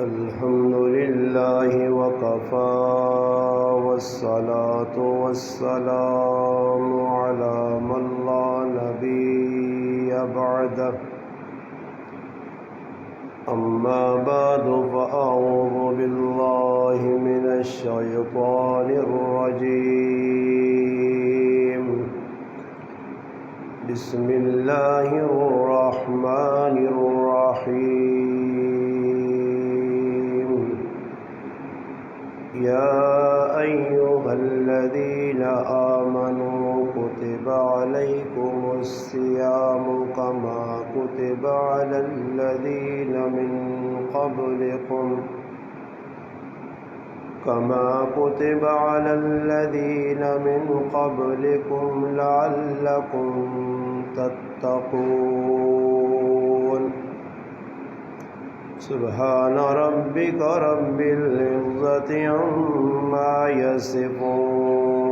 الحمد لله وكفى والصلاة والسلام على من لا نبي بعده أما بعد فأعوذ بالله من الشيطان الرجيم بسم الله الرحمن الرحيم يا أيها الذين آمنوا كتب عليكم الصيام كما كتب على الذين من قبلكم لعلكم تتقون سبحان ربك رب العزة عما يصفون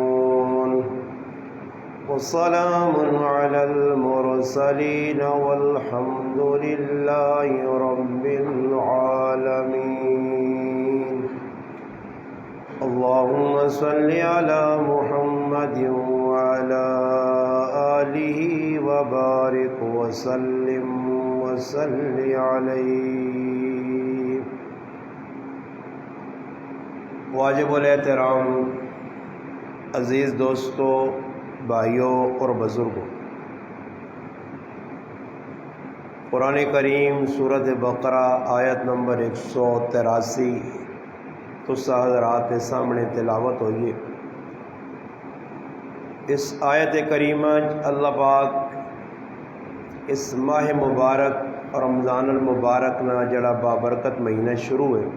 وسلام على المرسلين والحمد لله رب العالمين اللهم صل على محمد وعلى آله وبارك وسلم وصل عليه. واجب الاحترام عزیز دوستو، بھائیوں اور بزرگوں، قرآن کریم سورۃ بقرہ آیت نمبر 183 تو حضرات کے سامنے تلاوت ہوئی ہے. اس آیت کریمہ اللہ پاک اس ماہ مبارک رمضان المبارک نہ جڑا بابرکت مہینہ شروع ہے،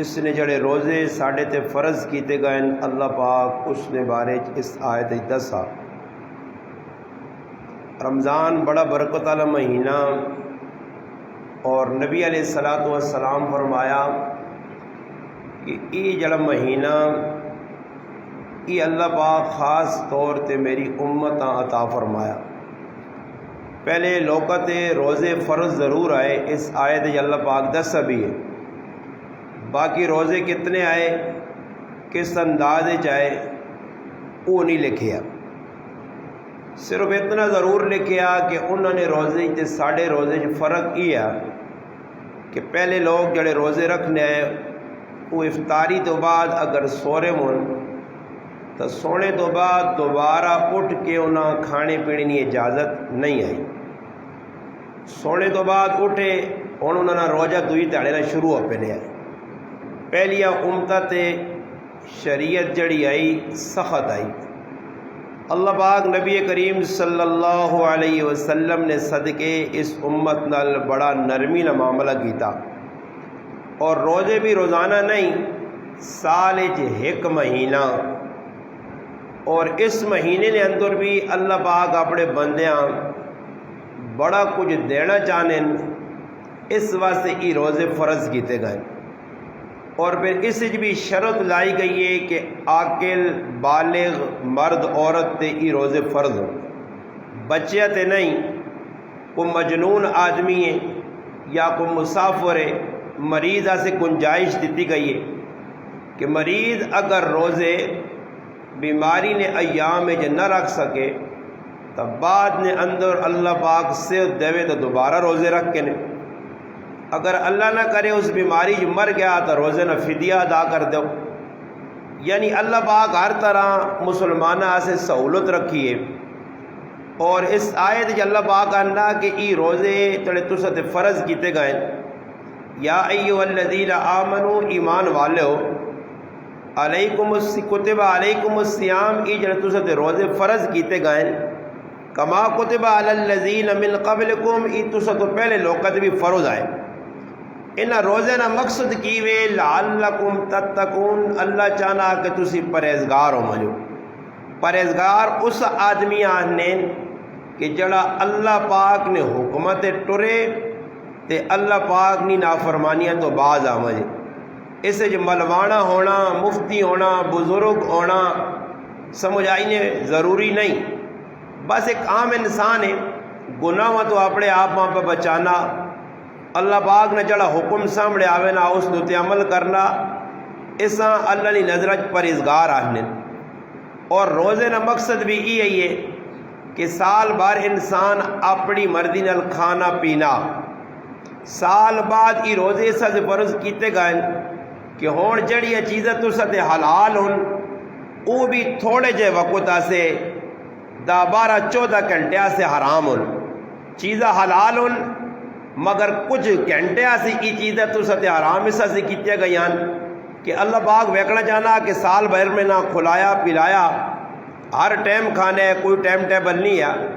اس نے جڑے روزے ساڈے تے فرض کیتے گئے اللہ پاک اس نے بارے اس آیت دسا. رمضان بڑا برکت والا مہینہ، اور نبی علیہ الصلوۃ والسلام فرمایا کہ یہ جڑا مہینہ یہ اللہ پاک خاص طور تے میری امت عطا فرمایا. پہلے لوکاں تے روزے فرض ضرور آئے، اس آیت اللہ پاک دسا بھی ہے. باقی روزے کتنے آئے، کس انداز آئے، وہ نہیں لکھیا. صرف اتنا ضرور لکھیا کہ انہوں نے روزے تے ساڑھے روزے فرق یہ ہے کہ پہلے لوگ جڑے روزے رکھنے آئے وہ افطاری تو بعد اگر سورے ہون تو سونے تو بعد دوبارہ اٹھ کے انہاں کھانے پینے کی اجازت نہیں آئی. سونے تو بعد اٹھے انہوں نے روزہ دوئی تاڑے شروع ہو پہنے آئے. پہلیا امتہ تے شریعت جڑی آئی سخت آئی. اللہ پاک نبی کریم صلی اللہ علیہ وسلم نے صدقے اس امت نال بڑا نرمی نہ معاملہ کیتا، اور روزے بھی روزانہ نہیں، سال ایک مہینہ، اور اس مہینے نے اندر بھی اللہ پاک اپنے بندیاں بڑا کچھ دینا چاہنے، اس واسطے یہ روزے فرض کیتے گئے. اور پھر اس بھی شرط لائی گئی ہے کہ عاقل بالغ مرد عورت تے یہ روزے فرض ہو، بچے تے نہیں. کوئی مجنون آدمی ہے یا کوئی مسافر ہے، مریض سے گنجائش دیتی گئی ہے کہ مریض اگر روزے بیماری نے ایام میں نہ رکھ سکے تو بعد نے اندر اللہ پاک صحت دے تو دوبارہ روزے رکھ کے نے. اگر اللہ نہ کرے اس بیماری مر گیا تو روزے نہ فدیہ ادا کر دو. یعنی اللہ پاک ہر طرح مسلمانہ سے سہولت رکھی ہے. اور اس آیت اللہ پاک کہنا کہ ای روزے تڑے تسے فرض کیتے گئے. یا ایھا الذین آمنو، ایمان والے ہو، کتب علیکم الصیام، ای جڑے تسے روزے فرض کیتے گئے کما کتب علی الذین من قبلکم، ای تسے تو پہلے لوکت بھی فرض آئے. انہاں روزے نہ مقصد کیوے لعلکم تتقون، اللہ چاہنا کہ تسی پرہیزگار ہو مجھو. پرہیزگار اس آدمی آہنے کہ جڑا اللہ پاک نے حکمت ٹرے تے اللہ پاک نی نافرمانیاں تو باز آ مجھے. اس ملوانا ہونا، مفتی ہونا، بزرگ ہونا سمجھ آئینے ضروری نہیں. بس ایک عام انسان ہے، گناہ تو اپنے آپ پہ بچانا، اللہ پاک نے جڑا حکم سامنے آوے نا اس تے عمل کرنا اساں اللہ کی نظر پرہیزگار آہنے. اور روزے نا مقصد بھی یہی ہے کہ سال بھر انسان اپنی مرضی نال کھانا پینا. سال بعد یہ روزے سے فرض کیتے گئے کہ ہون جڑی چیزیں تساں تے حلال ہون وہ بھی تھوڑے جے وقت سے 10-12-14 گھنٹے سے حرام ہون. چیزیں حلال ہون مگر کچھ گھنٹے سے یہ چیزیں تساں تے حرام اس سے کیتے گئی کہ اللہ پاک ویکھنا چاہنا کہ سال بھر میں نہ کھلایا پلایا ہر ٹائم کھانے ہے، کوئی ٹائم ٹیبل نہیں ہے.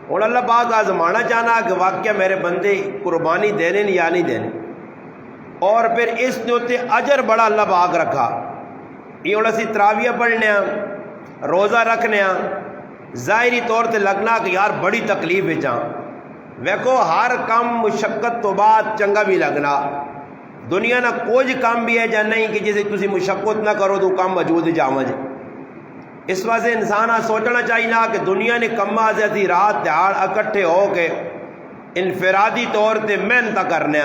اور اللہ پاک آزمانا چاہنا کہ واقعہ میرے بندے قربانی دینے یا نہیں دینے. اور پھر اس نے اجر بڑا اللہ پاک رکھا. یہ ہوں اسی تراویہ پڑھنے ہیں، روزہ رکھنے ہیں، ظاہری طور تے لگنا کہ یار بڑی تکلیف ہے جہاں ویکھو ہر کام مشقت تو بعد چنگا بھی لگنا. دنیا نہ کوئی کام بھی ہے یا نہیں کہ جسے تسی مشقت نہ کرو تو کام موجود جاواں جے. اس واسطے انسان سوچنا چاہیے کہ دنیا نے کما سے اسی رات دیہڑ اکٹھے ہو کے انفرادی طور تے محنت کرنے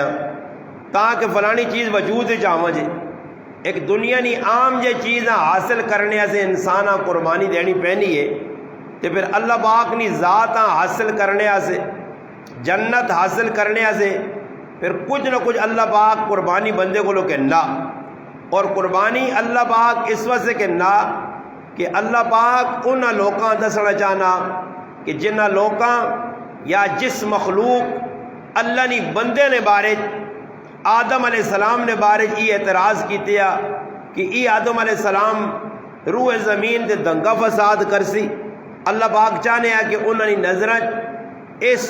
تاکہ فلانی چیز وجود جاواں جے. ایک دنیا نی عام جے چیزاں حاصل کرنے سے انسان قربانی دینی پینی ہے. تو پھر اللہ پاک نی ذات حاصل کرنے سے جنت حاصل کرنے سے پھر کچھ نہ کچھ اللہ پاک قربانی بندے کو کہنا. اور قربانی اللہ پاک اس وجہ سے کہنا کہ اللہ پاک ان لوکاں دسنا چاہنا کہ جنہ لوکاں یا جس مخلوق اللہ نی بندے نے بارے آدم علیہ السلام نے بارے یہ اعتراض کیتے کہ ای آدم علیہ السلام روح زمین تے دنگا فساد کرسی. اللہ پاک چاہنے کہ انہوں نے نظر اس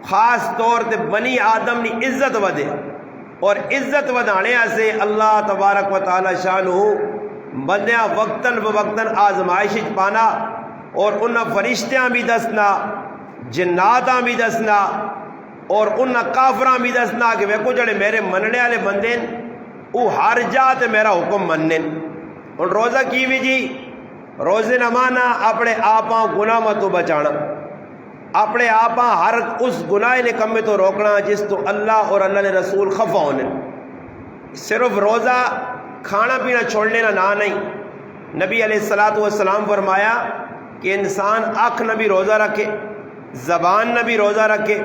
خاص طور تے بنی آدم نی عزت ودے اور عزت ودانے سے اللہ تبارک و تعالی شانہ بندیاں وقتاً بوقتاً آزمائش پانا. اور انہاں فرشتیاں بھی دسنا، جناتاں بھی دسنا اور انہاں کافراں بھی دسنا کہ ویکھو جڑے میرے مننے والے بندے وہ ہر جا تے میرا حکم مننے. اور روزہ کی بھی جی روزے نہ مانا اپنے آپاں گناہ تو بچانا، اپنے آپاں ہر اس گناہ نے کم تو روکنا جس تو اللہ اور اللہ نے رسول خفا ہونے. صرف روزہ کھانا پینا چھوڑنے نہ نہیں. نبی علیہ السلام فرمایا کہ انسان آنکھ نہ بھی روزہ رکھے، زبان نہ بھی روزہ رکھے،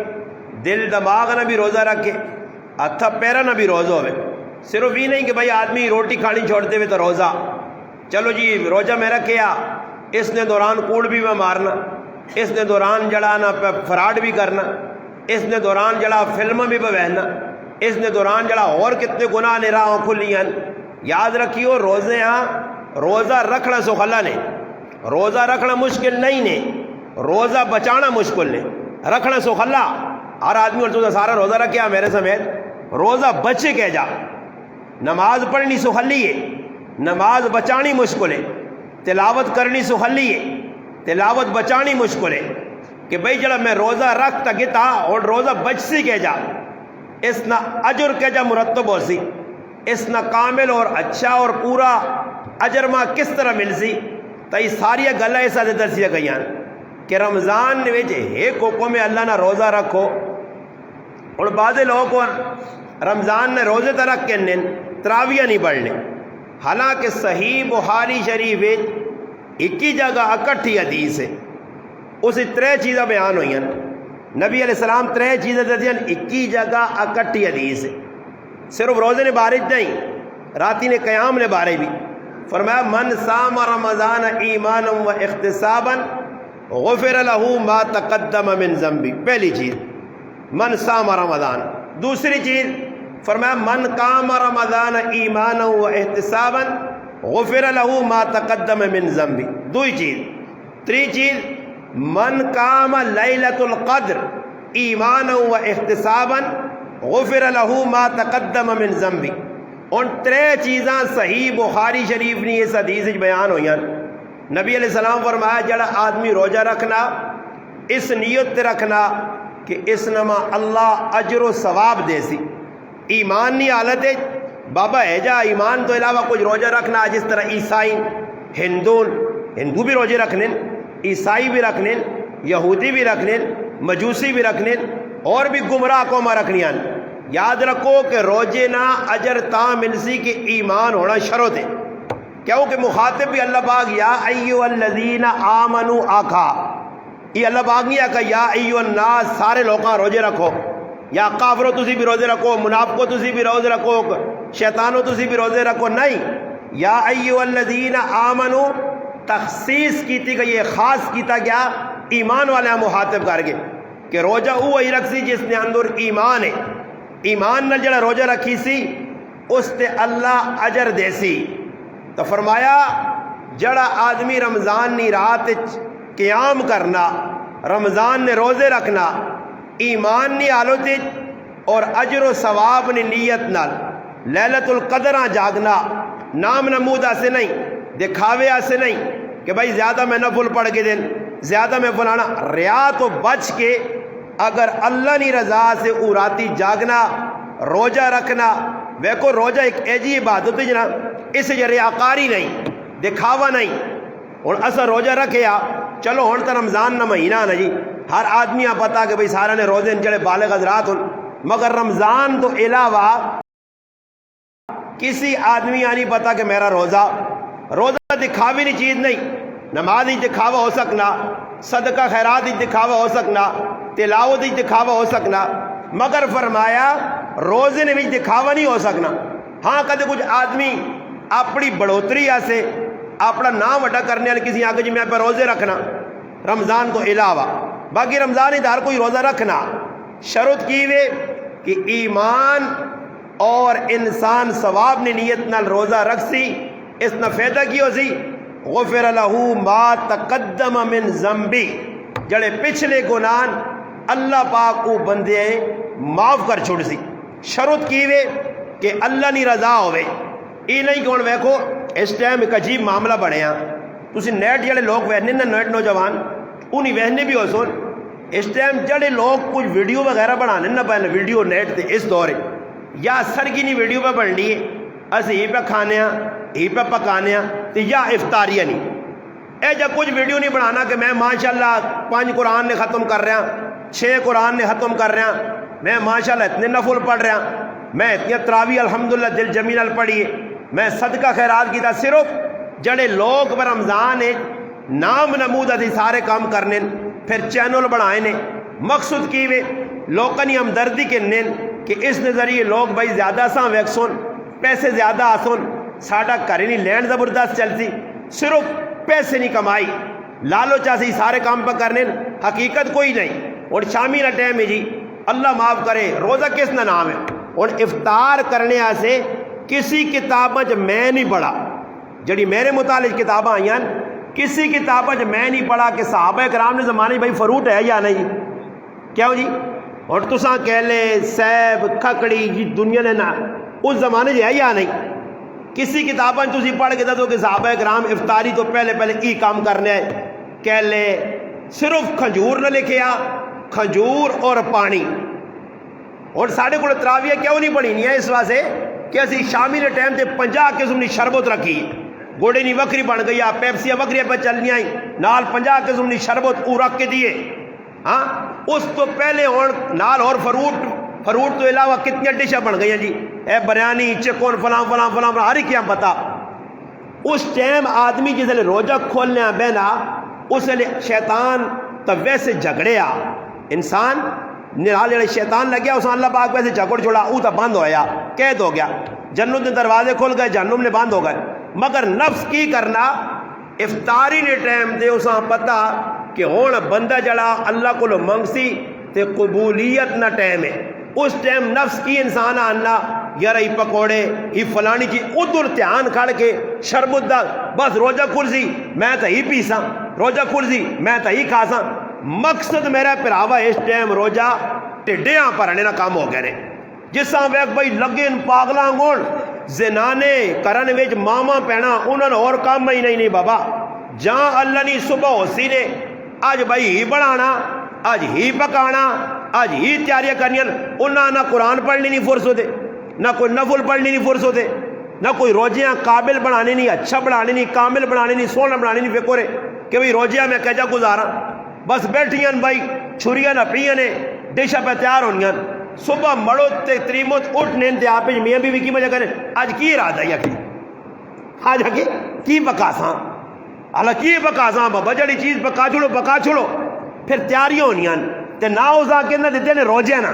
دل دماغ نہ بھی روزہ رکھے، ہتھا پیرا نہ بھی روزہ ہوئے. صرف یہ نہیں کہ بھائی آدمی روٹی کھانی چھوڑتے ہوئے تو روزہ، چلو جی روزہ میں رکھیا اس نے دوران کوڑ بھی میں مارنا، اس نے دوران جڑا نا فراڈ بھی کرنا، اس نے دوران جڑا فلم بھی بہنا، اس نے دوران جڑا اور کتنے گناہ نے راہ کھلیاں. یاد رکھیو روزے روزہ رکھنا سخلا نے، روزہ رکھنا مشکل نہیں نے، روزہ بچانا مشکل نے. رکھنا سخلا ہر آدمی اور تو سارا روزہ رکھیا میرے سمیت، روزہ بچے کہہ جا. نماز پڑھنی سخلی ہے، نماز بچانی مشکل ہے. تلاوت کرنی سخلی ہے، تلاوت بچانی مشکل ہے. کہ بھئی جڑا میں روزہ رکھ تا گتا اور روزہ بچ سی کہہ جا، اس نہ اجر کہہ جا مرتب ہو سی، اس نہ کامل اور اچھا اور پورا اجر ماں کس طرح مل سی. تو یہ ساری گلہ ایسا دے درسیہ گئی ہیں کہ رمضان نے ویچے ایک حکم میں اللہ نہ روزہ رکھو. اور بعض لوگوں کو رمضان نے روزے ترک کے نن تراویہ نہیں پڑھنے، حالانکہ صحیح بخاری شریف ایک ہی جگہ اکٹھی حدیث ہے، اسی 3 چیزیں بیان ہوئی ہیں. نبی علیہ السلام 3 چیزیں دیتی ہیں، ایک ہی جگہ اکٹھی حدیث ہے. صرف روزے نے بارش نہیں، راتی نے قیام نے بارے بھی فرمایا من صام رمضان ایمانا و احتسابا غفر له ما تقدم من ذنبی. پہلی چیز من صام رمضان. دوسری چیز فرمایا من قام رمضان ایمانا و احتسابا غفر له ما تقدم من ذنبی. دوئی چیز. تری چیز من قام لیلۃ القدر ایمانا و احتسابا غفر له ما تقدم من ذنبی. ان 3 چیزاں صحیح بخاری شریف نے اس حدیث بیان ہوئی ہیں. نبی علیہ السلام فرمایا جڑا آدمی روزہ رکھنا اس نیت رکھنا کہ اس نما اللہ اجر و ثواب دے سی. ایمان نہیں حالت ہے بابا ہے جا ایمان تو علاوہ کچھ روزہ رکھنا، جس طرح عیسائی ہندو بھی روزے رکھنے، عیسائی بھی رکھنے، یہودی بھی رکھنے، مجوسی بھی رکھنے، اور بھی گمراہ قوماں رکھنیاں. یاد رکھو کہ روزے نہ اجر تا ملسی کہ ایمان ہونا شرط ہے، کیونکہ مخاطب بھی اللہ پاک یا ایھا الذین آمنو آکھا، یہ اللہ پاک نہیں آکھا یا ایھا الناس سارے لوگاں روزے رکھو، یا کافرو تسی بھی روزے رکھو، منافقو تسی بھی روزے رکھو، شیطانو تسی بھی روزے رکھو، نہیں، یا ایھا الذین آمنو تخصیص کیتی گئی ہے، خاص کیتا گیا ایمان والے مخاطب کر کے کہ روزہ وہی رکھ سی جس نے اندر ایمان ہے، ایمان نہ جڑا روزہ رکھی سی اس تے اللہ اجر دے سی۔ تو فرمایا جڑا آدمی رمضان نی رات قیام کرنا، رمضان نے روزے رکھنا، ایمان نی حالت اور اجر و ثواب نی نیت نال لیلۃ القدر جاگنا، نام نمود سے نہیں، دکھاوے سے نہیں کہ بھائی زیادہ میں نفل پڑھ کے دن، زیادہ میں فلانا، ریا تو بچ کے اگر اللہ نی رضا سے راتی جاگنا، روزہ رکھنا، ویکو روزہ ایک ایجی عبادت ہے جنا، اس ریاکاری نہیں، دکھاوا نہیں۔ اور اصل روزہ رکھیا چلو ہن تو رمضان نہ مہینہ نا جی، ہر آدمی پتا کہ بھئی سارا نے روزے چڑھے بالغ حضرات ہن، مگر رمضان تو علاوہ کسی آدمی نہیں پتا کہ میرا روزہ دکھاوی نہیں چیز نہیں، نماز ہی دکھاوا ہو سکنا، صدقہ خیرات ہی دکھاوا ہو سکنا، تلاوت ہی دکھاوا ہو سکنا، مگر فرمایا روزے نے بھی دکھاوا نہیں ہو سکنا۔ ہاں کدے کچھ آدمی اپنی بڑھوتری سے اپنا نام وڈا کرنے والے کسی آگے جی میں پہ روزے رکھنا رمضان تو علاوہ، باقی رمضان ہی ہر کوئی روزہ رکھنا، شرط کی وے کہ ایمان اور انسان ثواب نے نیت نال روزہ رکھ سی، اس نہ فائدہ کی ہو سی غفر لہو ما تقدم من ذنبی، جڑے پچھلے گناہ اللہ پاک کو بندے معاف کر چھوڑ سی۔ شرط کی وے کہ اللہ نی رضا ہوئے، یہ نہیں کہ ہن ویکھو اس ٹائم ایک عجیب معاملہ بنیا، تسی نیٹ جڑے لوگ وہنے نا نیٹ نوجوان انہیں وہنے بھی ہو سن، اس ٹائم جڑے لوگ کچھ ویڈیو وغیرہ بنانے نا پہلے ویڈیو نیٹ تے اس دورے یا سرگی نہیں ویڈیو پہ بن لیے اسی ہی پہ کھانے ہاں ہی پہ پکانے ہاں تے یا افطاریہ نہیں، اے جا کچھ ویڈیو نہیں بنانا کہ میں ماشاءاللہ 5 قرآن نے ختم کر رہا، 6 قرآن نے ختم کر رہا، میں ماشاءاللہ اتنے نفل پڑھ رہا، میں اتنی تراویح الحمدللہ دل جمیل پڑھیے، میں صدقہ خیرات کیتا، صرف جڑے لوگ پر رمضان ہے نام نمود ادھی سارے کام کرنے پھر چینل بنائے نے، مقصد کی وے لوگوں ہمدردی کے نین کہ اس نظریے لوگ بھائی زیادہ ساں ویک سن، پیسے زیادہ آسن، ساڈا گھر نہیں لین زبردست چلتی، صرف پیسے نہیں کمائی، لالچ سی سارے کام پہ کرنے، حقیقت کوئی نہیں۔ اور شامی نہ ٹائم ہے جی اللہ معاف کرے روزہ کس نہ نام ہے، اور افطار کرنے سے کسی کتابیں میں نہیں پڑھا، جڑی میرے متعلق کتابیں آئی ہیں کسی کتابیں میں نہیں پڑھا کہ صحابہ کرام نے زمانے بھائی فروٹ ہے یا نہیں، کیوں جی؟ اور تساں کیلے سیب کھکڑی جی دنیا نے نہ اس زمانے ہے یا نہیں، کسی کتابیں تسی پڑھ کے دو کہ صحابہ کرام افطاری تو پہلے ای کام کرنے ہیں، کیلے صرف کھجور نہ لکھیا، کھجور اور پانی۔ اور ساڑھے کو تراویہ کیوں نہیں پڑھی نہیں ہے اس واسطے کہ اسی شامی نے ٹائم تے 50 قسم کی شربت رکھی، گوڑے نہیں وکری بن گئی، پیپسیاں وکری پہ چلنی آئی نال 50 قسم کی شربت او رکھ کے دیے، ہاں اس تو پہلے اور نال اور فروٹ تو علاوہ کتنی ڈشیں بن گئی ہیں جی، اے بریانی چکن فلاں فلاں فلاں ہر ایک کیا پتا۔ اس ٹائم آدمی جس لئے روزہ کھولنے بہنا اس لئے شیطان تو ویسے جھگڑیا، انسان نرال جڑے شیطان لگیا اس اللہ پاک ویسے جھگڑ چھوڑا، او تو بند ہویا، قید ہو گیا، جنت کے دروازے کھل گئے، جہنم نے بند ہو گئے، مگر نفس کی کرنا افطاری نے ٹائم دے اساں پتا کہ ہون بندہ جڑا اللہ کو منگسی تے قبولیت نہ ٹائم ہے، اس ٹائم نفس کی انسان آنا یار ہی پکوڑے ہی فلانی چیز ادھر دھیان کھڑ کے شربت دا بس روزہ کھلسی میں تو ہی پیساں، روزہ کھلسی میں تو ہی کھاساں۔ مقصد میرا پراوا اس ٹائم روزہ ٹڈیاں پرنے نہ کام ہو گئے نے، جساں ویک بھائی لگے ان پاگلاں گون زنانے کرن وچ ماما پینا انہوں نے اور کام ہی نہیں بابا، جہاں اللہ نے صبح ہو سی نے آج بھائی ہی بڑھانا، آج ہی پکانا، آج ہی تیاریاں کرنی، انہاں نہ قرآن پڑھنی نہیں فرصت، نہ کوئی نفل پڑھنی نہیں فرصت، نہ کوئی روزیاں قابل بنانے نہیں، اچھا بنانے نہیں، کامل بنانے نہیں، سونا بنانے نہیں، فکر ہے کہ بھائی روزیاں میں کیجا گزارا، بس بیٹھیاں بھائی چھریاں نہ پیاں نے ڈشاں پہ تیار ہونیاں، صبح مڑو تے تریمت اٹھنے تے آپ میاں بیوی کی مجھے کریں آج کی ارادہ یا کی آج آگے کی پکا ساں اللہ کی پکا ساں بابا جڑی چیز پکا چھوڑو پھر تیاریاں ہونیاں تے نہ اس آ کے نہ دیتے نے روجے نا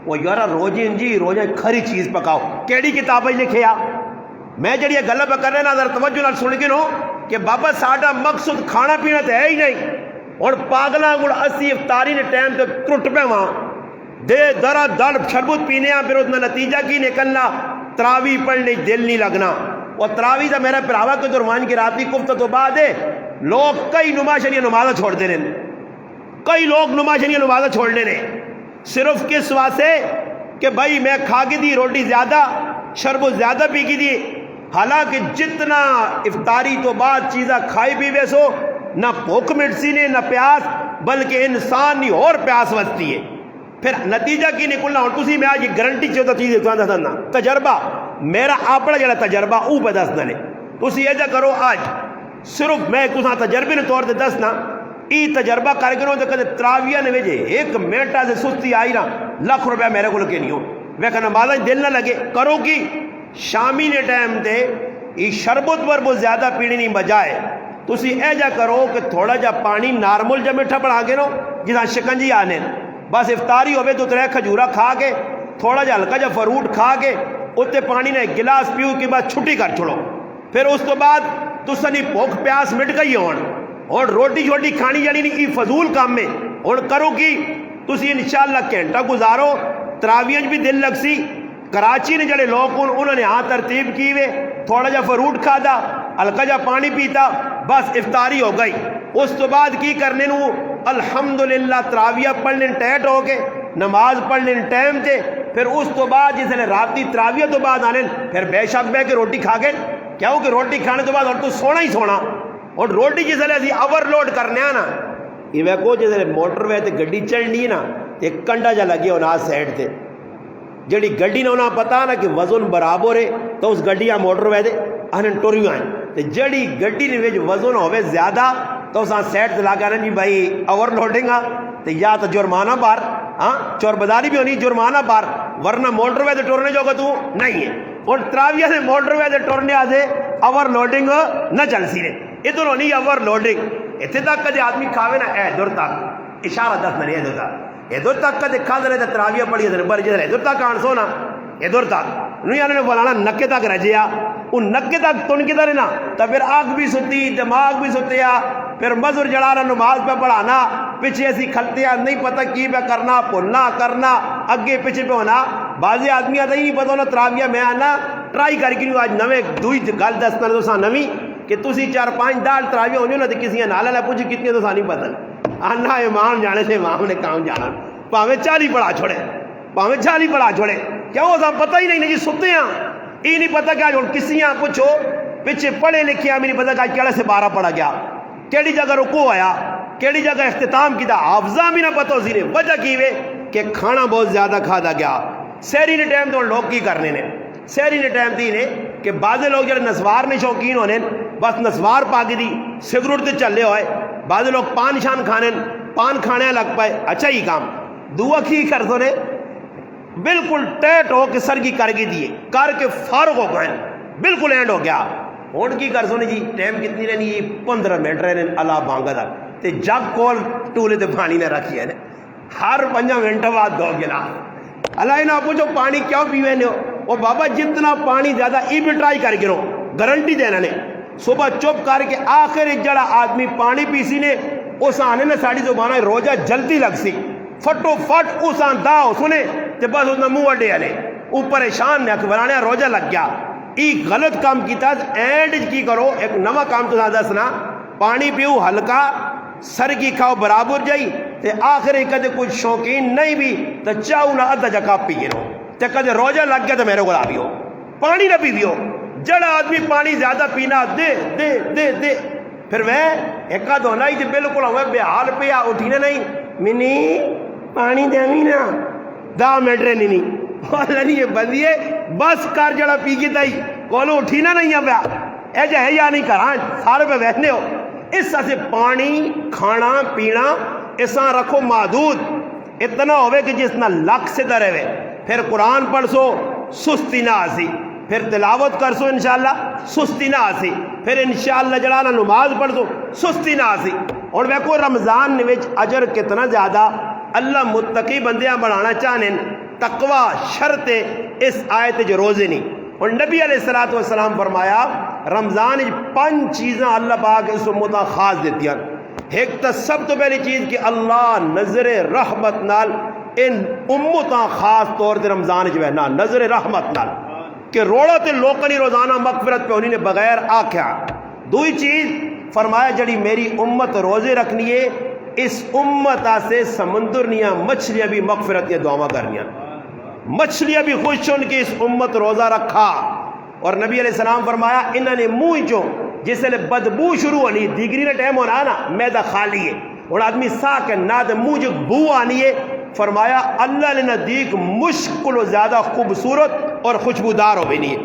وہ یارا روجے جی روجہ کھری چیز پکاؤ کیڑی کتاب لکھے آ میں جڑی یہ گل کر رہا ذرا توجہ نال سن کے نو کہ بابا ساڈا مقصد کھانا پینا تو ہے ہی نہیں اور پاگلاں گڑ اسی افطاری نے ٹائم تے ٹرٹ پہ وہاں دے درا دڑ شربت پینے پھر اس نتیجہ کی نکلنا تراوی پڑھنے دل نہیں لگنا اور تراوی دا میرا پراوا کے درمیان کی رات کی کفت تو بعد ہے لوگ کئی نماشنی نمازیں چھوڑ دے رہے کئی لوگ نماشنی نمازیں چھوڑ دے رہے صرف کس واسطے کہ بھائی میں کھا کے دی روٹی زیادہ شربت زیادہ پی کی دی حالانکہ جتنا افطاری تو بعد چیزیں کھائی پی ویسو نہ بھوک مٹسی نے نہ پیاس بلکہ انسان نہیں اور پیاس وستی ہے پھر نتیجہ کی نکلنا اور تسی میں آج یہ گارنٹی چاہتا چیز دسنا تجربہ میرا اپنا جڑا تجربہ او پہ دسنا نے تسی ایجا کرو آج صرف میں تساں تجربے نے طور تے دسنا ای تجربہ کر کے تے کدے تراویہ نے وجے ایک منٹ سے سستی آئی نا لاکھ روپیہ میرے کو کے نہیں ہو میں کہنا مالا دل نہ لگے کرو کی شامی نے ٹائم تے ای شربت وربت زیادہ پینے نہیں بجائے تسی ایجا کرو کہ تھوڑا جا پانی نارمل جا میٹھا بڑھا کے نو جہاں شکنجی آنے بس افطاری ہوئے تو ترے کھجورا کھا کے تھوڑا جا ہلکا جا فروٹ کھا کے اتے پانی نے گلاس پیو کے بعد چھٹی کر چھوڑو پھر اس تو بعد تسنی بھوک پیاس مٹ گئی اور روٹی چھوٹی کھانی جانی نہیں ای فضول کام میں اور کرو کی تسی انشاءاللہ گھنٹہ گزارو تراویج بھی دل لگ سی کراچی نے جڑے لوگ انہوں نے ہاں ترتیب کی ہوئے تھوڑا جا فروٹ کھا دا ہلکا جا پانی پیتا بس افطاری ہو گئی اس تو بعد کی کرنے نو الحمدللہ تراویہ پڑھنے ٹیٹ ہو کے نماز پڑھنے ٹائم تے پھر اس تو بعد جس نے راتی تراویہ تو بعد آنے پھر بے شک بے کے روٹی کھا گئے کیوں کہ روٹی کھانے تو بعد اور تو سونا ہی سونا اور روٹی جس نے اوور لوڈ کرنے نا یہ ویکو جس نے موٹر وے تے گڈی چڑھنی نا ایک کنڈا جا لگے ہونا سائڈ تے جڑی گڈی نے انہاں پتا نا کہ وزن برابر ہے تو اس گڈیاں موٹر وے دے انہاں ٹوریاں تے جڑی گڈی نے وچ وزن ہوے زیادہ تو اساں سائڈ تے لا کے نا جی بھائی اوور لوڈنگ آ تے یا تو جرمانہ بار ہاں چور بداری بھی ہونی جرمانہ بار ورنہ موٹر وے تے ٹورنے جو تو نہیں ہے اور تراویہ نے موٹر وے تے ٹورنے آ سے اوور لوڈنگ نہ چل سی رہے ادھر ہونی اوور لوڈنگ اتنے تک کدے آدمی کھاوے نا اے دور تک اشارہ دس نہ ادھر تک ادھر تک کدے کھا دے تے تراویہ پڑھی ادھر بر جدھر ادھر تک آن سونا ادھر تک نہیں آنے بولانا نکے تک رجیا ان نکے تک تن کے در نا تو پھر آنکھ بھی ستی دماغ بھی ستیا پھر مزر جڑانا نماز پہ پڑھانا پیچھے ایسی کھلتیا نہیں پتہ کی پہ کرنا پھولنا کرنا اگے پیچھے پہ ہونا بعضی آدمی آتا ہی نہیں پتہ ہونا تراویہ میں آنا ٹرائی کر کے آج نوے دوئی گل دستا تو سا نوی کہ تسی 4-5 دال تراویہ ہو نا تو کسی نالا لے پوچھ کتنے تو سا نہیں پتہ آنا امام جانے سے امام نے کام جانا پاویں 40 پڑھا چھوڑے پاویں 40 پڑھا چھوڑے کیا وہ پتہ ہی نہیں جی ستے ہیں یہ نہیں پتہ کہ آج کسیاں کچھ ہو پیچھے پڑھے لکھے ہیں نہیں پتہ کہ آج کیڑے سے 12 پڑھا گیا کیڑی جگہ رکو آیا کیڑی جگہ اختتام کیتا حافظہ بھی نہ پتہ اسی نے وجہ کی وے کہ کھانا بہت زیادہ کھادا گیا سحری نے ٹائم تو لوگ کی کرنے نے سحری نے ٹائم تھی نے کہ بعض لوگ جڑے نسوار نے شوقین ہونے بس نسوار پا کے دی سگریٹ تے چلے ہوئے بعض لوگ پان شان کھانے پان کھانے لگ پائے اچھا ہی کام دعا کی کر دو نے بالکل ٹیٹ ہو کے سر کی کر کے دیے کر کے فارغ ہو گئے بالکل اینڈ ہو گیا ہون کی کر سونے جی ٹائم کتنی رہنی 15 منٹ رہنے اللہ بانگا دا تے جگ کول ٹولے تے پانی نے رکھی ہے ہر 5 منٹ بعد 2 گلاس اللہ نہ پوچھو پانی کیوں پیوے نے وہ بابا جتنا پانی زیادہ ای بھی ٹرائی کر کے رہو گارنٹی دینا نے صبح چپ کر کے آخر جڑا آدمی پانی پیسی نے اس آنے نے ساڑی زبانہ روزہ جلدی لگ سی فٹو فٹ اس آن داؤ سنے تے بس اس نے منہ اڈے آنے او پریشان نے اکبرانے روزہ لگ گیا ای غلط کام کیتا اینڈ کی کرو ایک نوا کام تو دسنا پانی پیو ہلکا سر کی کھاؤ برابر جائی تے آخر کدے کچھ شوقین نہیں بھی تو چاہو نہ ادھا جگہ پی گئے رہو تے کدے روزہ لگ گیا تو میرے کو بھی ہو پانی نہ پی دیو جڑا آدمی پانی زیادہ پینا دے دے دے دے پھر میں ایک آدھ ہونا ہی بالکل ہمیں بے حال پیا اٹھینا نہیں منی پانی دے نا 10 منٹ رہنی نہیں نہیں یہ بندی ہے بس کر جڑا پی کے دائی کولو اٹھینا نہیں ہے پیا ایجا ہے یا نہیں کراں سارے پہ بیٹھنے ہو اس سے پانی کھانا پینا ایسا رکھو محدود اتنا ہوئے کہ جس نہ لک سے درے ہوئے، پھر قرآن پڑھ سو سستی نہ آسی، پھر تلاوت کر سو انشاءاللہ سستی نہ آسی، پھر انشاءاللہ جڑانا نماز پڑھ سو سستی نہ آسی۔ اور ویکو رمضان وچ اجر کتنا زیادہ اللہ متقی بندیاں بنانا چاہنے، تقوی شرط اس آیت جو روزے نہیں۔ اور نبی علیہ السلام فرمایا رمضان 5 چیزاں اللہ پاک اس امتاں خاص دیتی ہیں۔ ایک تو سب تو پہلی چیز کہ اللہ نظر رحمت نال ان امتاں خاص طور تے رمضان جو ہے نا نظر رحمت نال کہ روڑا تے لوکانی روزانہ مغفرت پہ انہی نے بغیر آکھیا۔ دوئی چیز فرمایا جڑی میری امت روزے رکھنی ہے اس امت سے سمندر نیاں مچھلیاں بھی مغفرت یا دعا کرنیاں، مچھلیاں بھی خوش ہون کہ اس امت روزہ رکھا۔ اور نبی علیہ السلام فرمایا انہوں نے منہ چوں جس لئے بدبو شروع ہونی دیگری نے ٹائم ہونا نا میدہ خالی ہے اور آدمی ساکھ ہے نہ دے منہ جو بو آنی ہے، فرمایا اللہ نے نزدیک مشکل و زیادہ خوبصورت اور خوشبودار ہو بھی نہیں ہے۔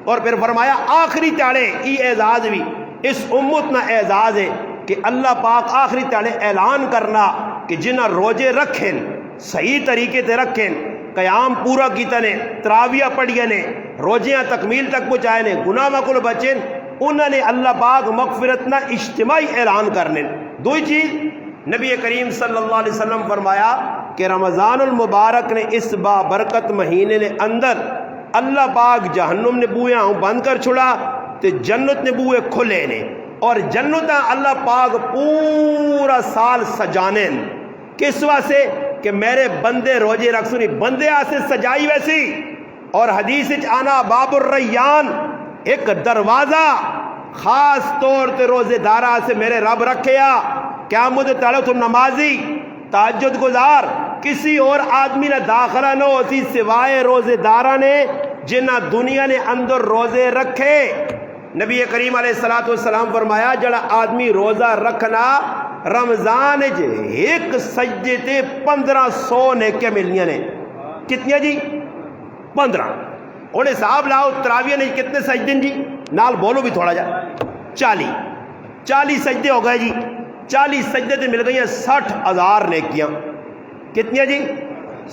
اور پھر فرمایا آخری تاڑے ای اعزاز بھی اس امت نہ اعزاز ہے کہ اللہ پاک آخری تاڑے اعلان کرنا کہ جنہ روجے رکھیں صحیح طریقے تے رکھیں، قیام پورا کیتا نے، تراویہ پڑھیا نے، روجیاں تکمیل تک پہنچائے نے، گناہ مکل بچیں، انہوں نے اللہ پاک مغفرت نہ اجتماعی اعلان کرنے۔ دوئی چیز نبی کریم صلی اللہ علیہ وسلم فرمایا کہ رمضان المبارک نے اس بابرکت مہینے نے اندر اللہ پاک جہنم نے بوئے بند کر چھڑا تے جنت نے بوئے کھلے نے، اور جنت اللہ پاک پورا سال سجانے کس واسطے کہ میرے بندے روجے رکھ سنی بندے آسے سجائی ویسی۔ اور حدیث آنا باب الریان ایک دروازہ خاص طور تے روزے دارہ سے میرے رب رکھیا، کیا مجھے تڑو تم نمازی تہجد گزار کسی اور آدمی نہ داخلہ نہ ہوتی سوائے روزے دارہ نے جنہ دنیا نے اندر روزے رکھے۔ نبی کریم علیہ السلام فرمایا جڑا آدمی روزہ رکھنا رمضان ایک سجدے تے 1500 نیکیاں ملنیاں نے۔ کتنی جی؟ 15۔ اور حساب لاؤ تراویہ نے کتنے سجدے جی؟ نال بولو بھی تھوڑا جا 40 سجدے ہو گئے جی۔ 40 سجدے تے مل گئی ہیں 60,000 نیکیاں۔ کتنی جی؟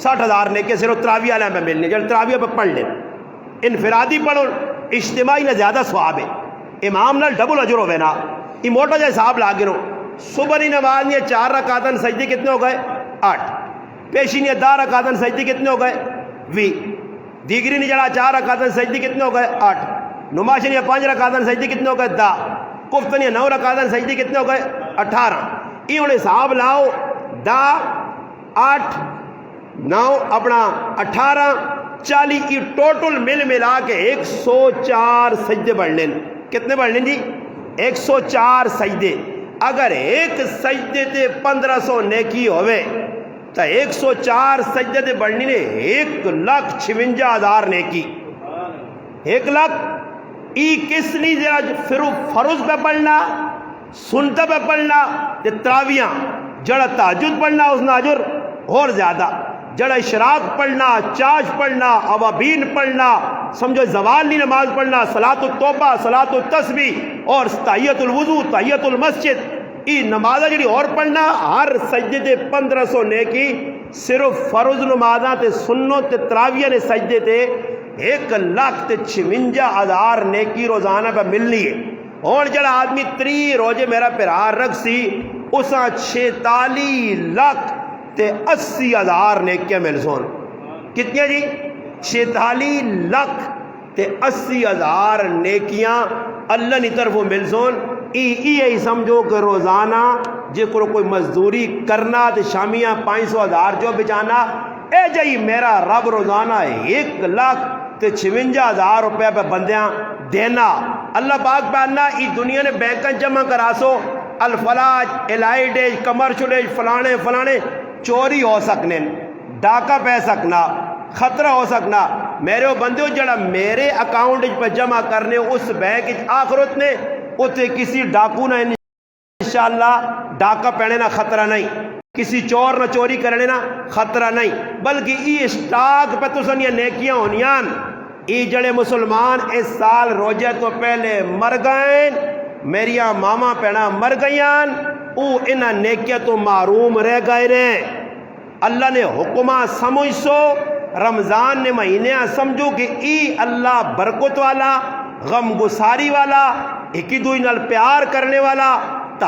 60,000 نیکیاں صرف تراویہ علیہ میں ملنے جب تراویہ پہ پڑھ لیں۔ انفرادی پڑھو اجتماعی نہ زیادہ ثواب ہے، امام نال ڈبل اجر ہوئے نا۔ یہ موٹا جا حساب لا گنو، صبح نی نماز نے 4 رکعتاں سجدے کتنے ہو گئے؟ 8۔ پیشی نے 10 رکعتاں سجدے کتنے ہو گئے؟ 20۔ دیگری نے جڑا 4 رکعتاں سجدے کتنے ہو گئے؟ 8۔ نماز نے 5 رکعتاں سجدے کتنے ہو گئے؟ 10۔ کفت نے 9 رکعتاں سجدے کتنے ہو گئے؟ 18۔ یہ ہوں حساب لاؤ 10 8 9 اپنا 18 40 کی ٹوٹل ملا کے 104 سجدے بڑھ لیں۔ کتنے بڑھ لیں جی؟ 104 سجدے۔ اگر ایک سجدے تے 1500 نیکی ہوئے تو 104 سجدے تے بڑھنی نے 1,56,000 نیکی۔ 1 لاکھ ای کس نہیں ذرا فرض پہ پڑھنا سنتا پہ پڑھنا تے تراویاں جڑا تہجد پڑھنا اس نا اجر اور زیادہ، جڑا اشراق پڑھنا چاش پڑھنا اوابین پڑھنا سمجھو زوالی نماز پڑھنا صلاۃ التوبہ صلاۃ التسبیح اور تحیۃ الوضو تحیۃ المسجد ای نمازہ جڑی اور پڑھنا ہر سجدے تے 1500 نیکی۔ صرف فرض نمازاں تے سنو تے تراویہ نے سجدے تے 1,56,000 نیکی روزانہ پہ ملنی ہے۔ اور جڑا آدمی 3 روزے میرا پیرار رکھ سی اساں 46 لاکھ تے 80,000 نیکیاں مل سون۔ کتنی جی؟ 46 لاکھ تے 80,000 نیکیاں اللہ نی طرف مل سون۔ ای سمجھو کہ روزانہ جے کوئی مزدوری کرنا تے شامیاں 500,000 جو بچانا اے جائی میرا رب روزانہ 1,56,000 روپے پہ بندیاں دینا۔ اللہ پاک پہننا ای دنیا نے بینکاں جمع کرا سو الفلاج الائیڈیج کمرشلیج فلانے چوری ہو سکنے ڈاکہ پہ سکنا خطرہ ہو سکنا۔ میرے وہ بندے جڑا میرے اکاؤنٹ پہ جمع کرنے اس بینک آخرت نے اتنے کسی ڈاکو نہ انشاءاللہ ڈاکہ پہنے نہ خطرہ نہیں، کسی چور نہ چوری کرنے نہ خطرہ نہیں، بلکہ ای اسٹاک پہ تو سنیا نیکیاں ہونیان۔ ای جڑے مسلمان اس سال روجہ تو پہلے مر گئے میریاں ماما پینا مر گئیان او انہاں نیکیاں تو معروم رہ گئے رہے۔ اللہ نے حکمہ سمجھ سو رمضان نے مہینے سمجھو کہ ای اللہ برکت والا، غم گساری والا، ایک دوئی نال پیار کرنے والا،